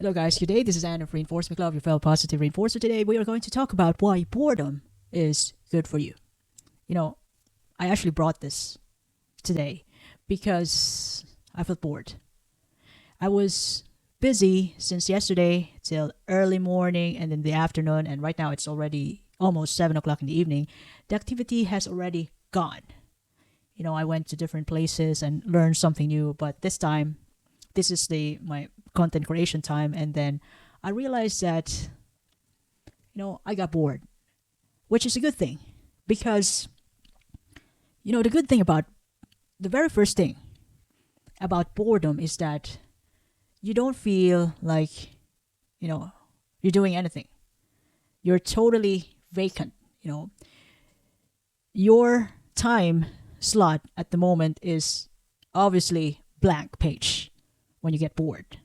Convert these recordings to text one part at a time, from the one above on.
Hello, guys. Today, this is Anna of Reinforcement Club, your fellow positive reinforcer. Today, we are going to talk about why boredom is good for you. You know, I actually brought this today because I felt bored. I was busy since yesterday till early morning and in the afternoon, and right now it's already almost 7 o'clock in the evening. The activity has already gone. I went to different places and learned something new, but this time, this is my content creation time, and then I realized that I got bored, which is a good thing because the good thing about the very first thing about boredom is that you don't feel like you're doing anything. You're totally vacant. Your time slot at the moment is obviously blank page when you get bored.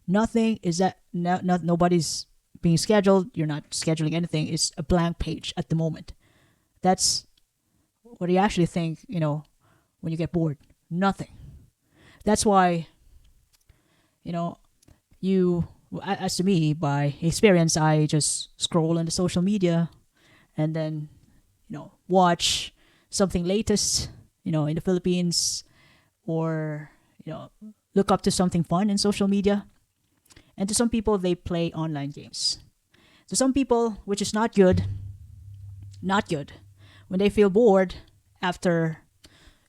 Nothing is that nobody's being scheduled. You're not scheduling anything. It's a blank page at the moment. That's what you actually think. When you get bored, nothing. That's why you as to me, by experience, I just scroll on the social media and then watch something latest in the Philippines, or look up to something fun in social media. And to some people, they play online games. To some people, which is not good, when they feel bored after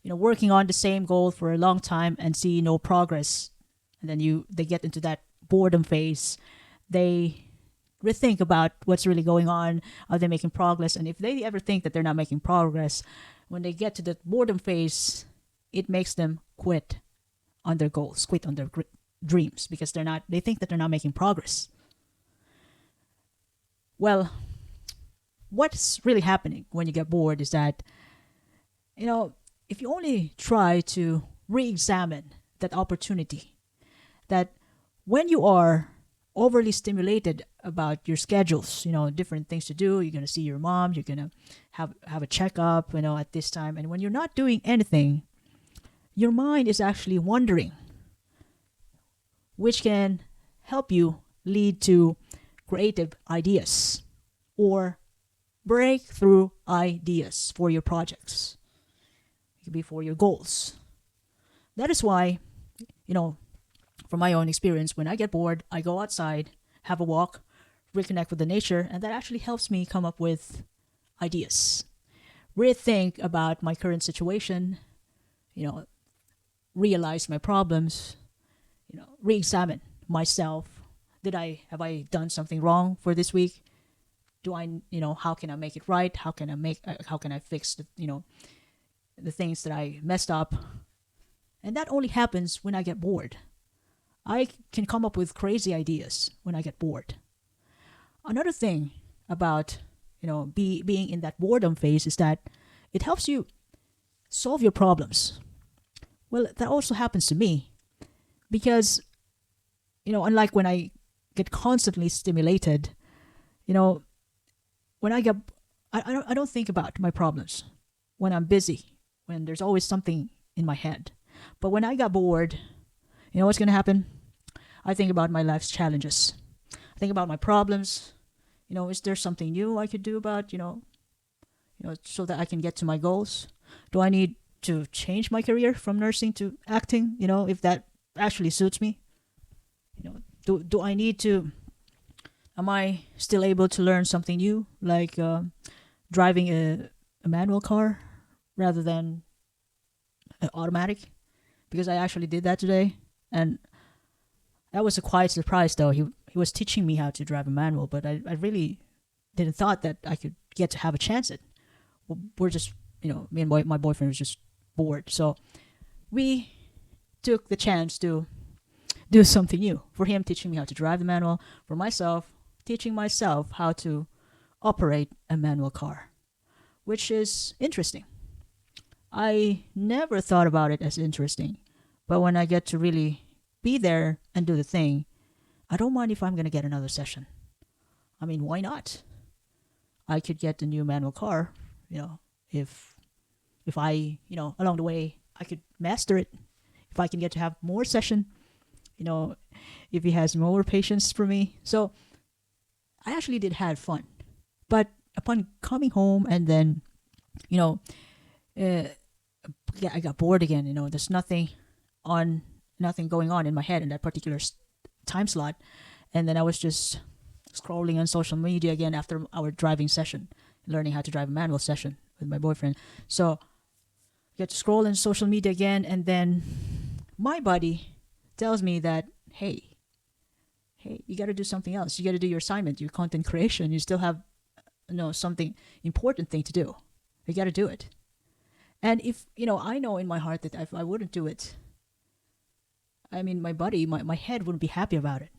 working on the same goal for a long time and see no progress, and then they get into that boredom phase. They rethink about what's really going on. Are they making progress? And if they ever think that they're not making progress, when they get to the boredom phase, it makes them quit on their goals, quit on their dreams, because they think that they're not making progress. Well, what's really happening when you get bored is that if you only try to re-examine that opportunity, that when you are overly stimulated about your schedules, different things to do, you're going to see your mom, you're going to have a checkup, at this time, and when you're not doing anything, your mind is actually wandering, which can help you lead to creative ideas or breakthrough ideas for your projects. It could be for your goals. That is why, from my own experience, when I get bored, I go outside, have a walk, reconnect with the nature, and that actually helps me come up with ideas. Rethink about my current situation, realize my problems, re-examine myself. Have I done something wrong for this week? How can I make it right? How can I fix the things that I messed up? And that only happens when I get bored. I can come up with crazy ideas when I get bored. Another thing about being in that boredom phase is that it helps you solve your problems. Well, that also happens to me because unlike when I get constantly stimulated, when I don't think about my problems when I'm busy, when there's always something in my head. But when I got bored, what's going to happen? I think about my life's challenges. I think about my problems. Is there something new I could do about, so that I can get to my goals? Do I need to change my career from nursing to acting, if that actually suits me? Do I need to, am I still able to learn something new, like driving a manual car rather than an automatic? Because I actually did that today, and that was a quiet surprise, though. He was teaching me how to drive a manual, but I really didn't thought that I could get to have a chance at. We're just, me and my boyfriend was just bored, so we took the chance to do something new. For him, teaching me how to drive the manual. For myself, teaching myself how to operate a manual car, which is interesting. I never thought about it as interesting, but when I get to really be there and do the thing, I don't mind if I'm going to get another session. I mean, why not? I could get a new manual car, if I, along the way, I could master it. If I can get to have more session, you know, if he has more patience for me. So I actually did have fun. But upon coming home and then, you know, uh, yeah, I got bored again. There's on, nothing going on in my head in that particular time slot. And then I was just scrolling on social media again after our driving session, learning how to drive a manual session with my boyfriend. So get to scroll on social media again, and then my body tells me that, hey, you got to do something else. You got to do your assignment, your content creation. You still have, something important thing to do. You got to do it. And if, I know in my heart that if I wouldn't do it, I mean, my body, my head wouldn't be happy about it.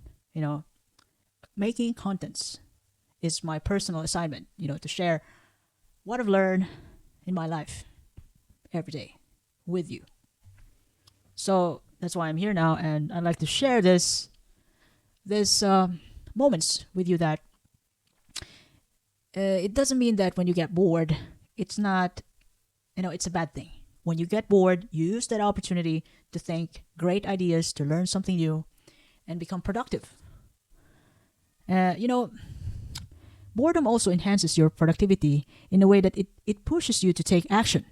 Making contents is my personal assignment, to share what I've learned in my life every day with you. So that's why I'm here now, and I'd like to share this moments with you that it doesn't mean that when you get bored, it's not, it's a bad thing. When you get bored, you use that opportunity to think great ideas, to learn something new, and become productive. Boredom also enhances your productivity in a way that it pushes you to take action,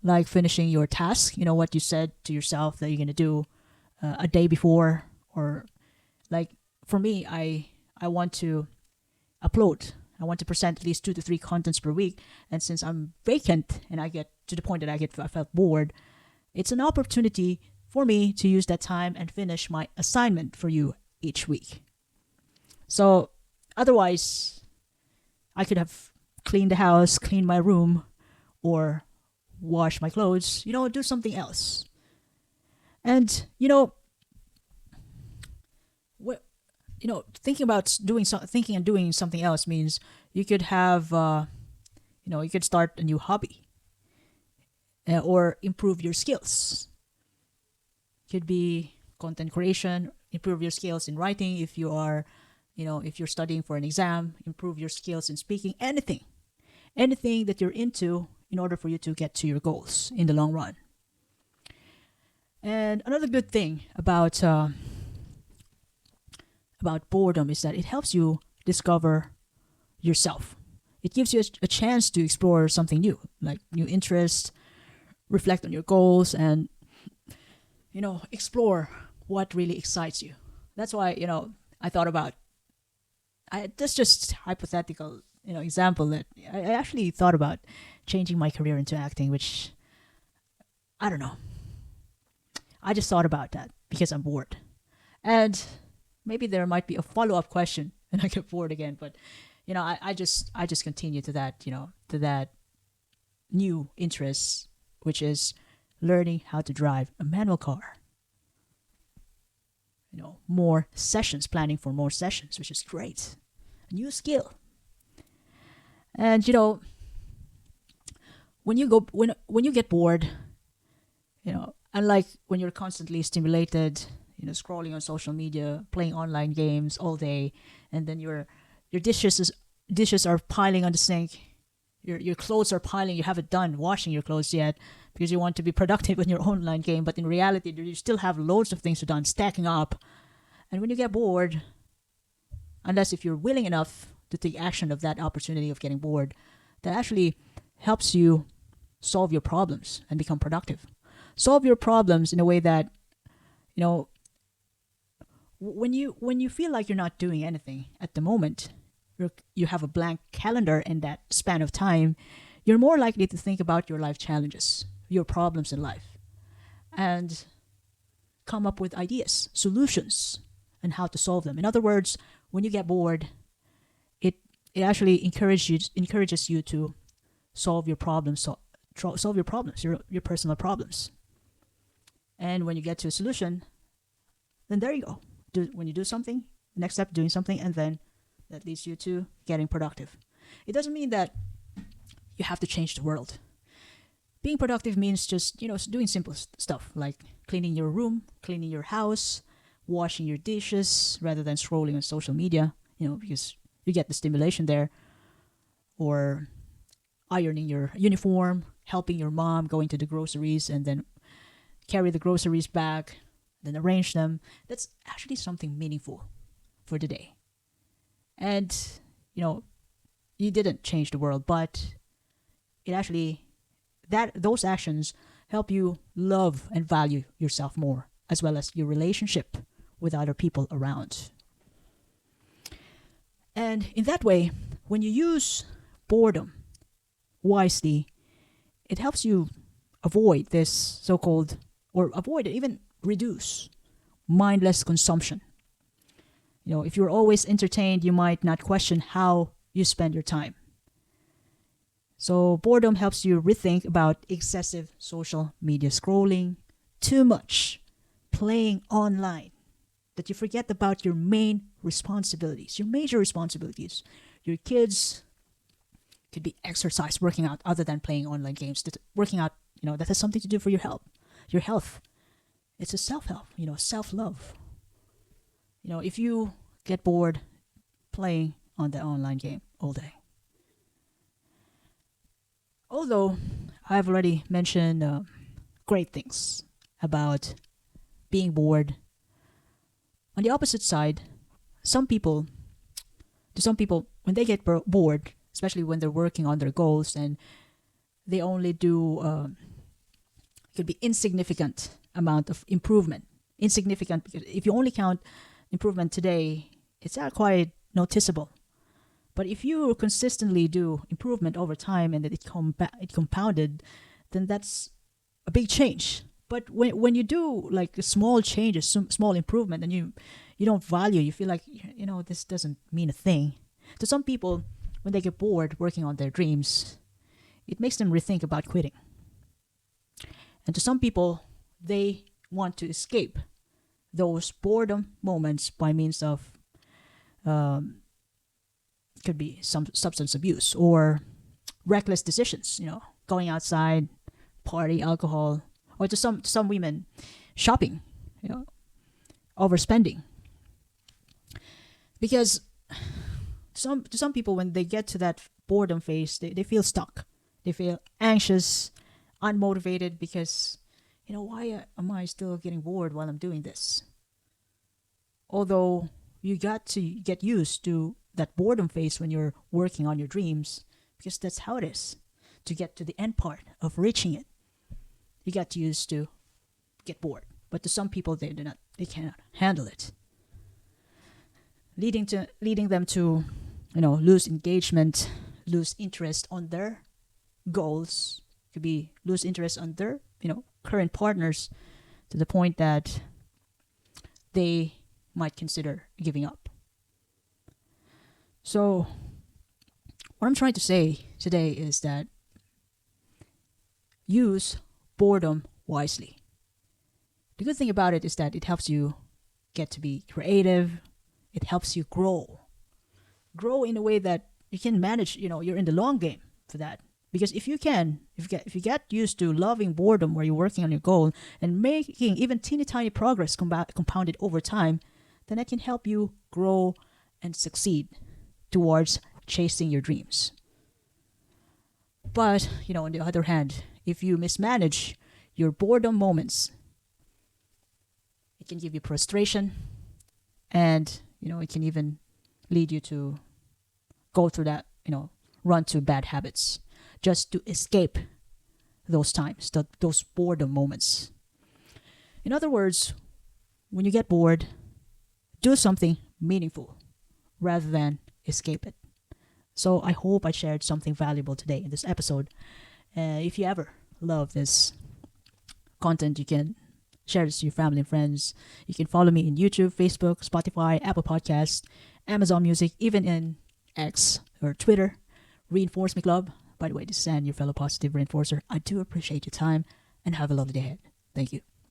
like finishing your task, what you said to yourself that you're going to do a day before, or like for me, I want to upload. I want to present at least 2 to 3 contents per week. And since I'm vacant and I get to the point that I felt bored, it's an opportunity for me to use that time and finish my assignment for you each week. So otherwise, I could have cleaned the house, cleaned my room, or wash my clothes, do something else. And, thinking about thinking and doing something else means you could have, you could start a new hobby or improve your skills. Could be content creation, improve your skills in writing if you are, if you're studying for an exam, improve your skills in speaking, anything that you're into in order for you to get to your goals in the long run. And another good thing about boredom is that it helps you discover yourself. It gives you a chance to explore something new, like new interests, reflect on your goals, and explore what really excites you. That's why I thought about. That's just hypothetical example that I actually thought about changing my career into acting, which I don't know. I just thought about that because I'm bored, and maybe there might be a follow-up question and I get bored again. But I just continue to that to that new interest, which is learning how to drive a manual car. More sessions, planning for more sessions, which is great. A new skill. And when you get bored, unlike when you're constantly stimulated, scrolling on social media, playing online games all day, and then your dishes are piling on the sink, your clothes are piling, you haven't done washing your clothes yet because you want to be productive in your online game, but in reality you still have loads of things to do, stacking up. And when you get bored, unless if you're willing enough to take action of that opportunity of getting bored, that actually helps you solve your problems and become productive. Solve your problems in a way that, when you feel like you're not doing anything at the moment, you have a blank calendar in that span of time, you're more likely to think about your life challenges, your problems in life, and come up with ideas, solutions, and how to solve them. In other words, when you get bored, it actually encourages you to solve your problems, solve your problems, your personal problems. And when you get to a solution, then there you go. When you do something, the next step, doing something, and then that leads you to getting productive. It doesn't mean that you have to change the world. Being productive means just, doing simple stuff like cleaning your room, cleaning your house, washing your dishes rather than scrolling on social media, because you get the stimulation there, or ironing your uniform, helping your mom going to the groceries and then carry the groceries back, then arrange them. That's actually something meaningful for the day. And, you know, you didn't change the world, but it actually, those actions help you love and value yourself more, as well as your relationship with other people around. And in that way, when you use boredom wisely, it helps you avoid this so-called, or avoid it, even reduce mindless consumption. You know, if you're always entertained, you might not question how you spend your time. So boredom helps you rethink about excessive social media scrolling, too much playing online, that you forget about your main responsibilities, your major responsibilities. Your kids could be exercise, working out, other than playing online games. That working out, that has something to do for your health. Your health. It's a self-help, self-love. If you get bored playing on the online game all day. Although I've already mentioned great things about being bored, on the opposite side, some people, when they get bored, especially when they're working on their goals and they only do, could be insignificant amount of improvement. Insignificant because if you only count improvement today, it's not quite noticeable. But if you consistently do improvement over time and that it compounded, then that's a big change. But when you do like small changes, small improvement, and you don't value, you feel like, this doesn't mean a thing. To some people, when they get bored working on their dreams, it makes them rethink about quitting. And to some people, they want to escape those boredom moments by means of could be some substance abuse or reckless decisions, going outside, party, alcohol, or to some women, shopping, overspending. Because to some people, when they get to that boredom phase, they feel stuck. They feel anxious, unmotivated because, why am I still getting bored while I'm doing this? Although you got to get used to that boredom phase when you're working on your dreams, because that's how it is. To get to the end part of reaching it, you got used to get bored. But to some people, they cannot handle it, leading them to, lose engagement, lose interest on their goals. Could be lose interest on their, current partners, to the point that they might consider giving up. So, what I'm trying to say today is that use boredom wisely. The good thing about it is that it helps you get to be creative. It helps you grow. Grow in a way that you can manage, you're in the long game for that. Because if you get used to loving boredom where you're working on your goal and making even teeny tiny progress compounded over time, then that can help you grow and succeed towards chasing your dreams. But, on the other hand, if you mismanage your boredom moments, it can give you frustration, and, it can even lead you to go through that, run to bad habits just to escape those times, those boredom moments. In other words, when you get bored, do something meaningful rather than escape it. So I hope I shared something valuable today in this episode. If you ever love this content, you can share this to your family and friends. You can follow me in YouTube, Facebook, Spotify, Apple Podcasts, Amazon Music, even in X or Twitter. Reinforce Me Club. By the way, this is Ann, your fellow positive reinforcer. I do appreciate your time and have a lovely day ahead. Thank you.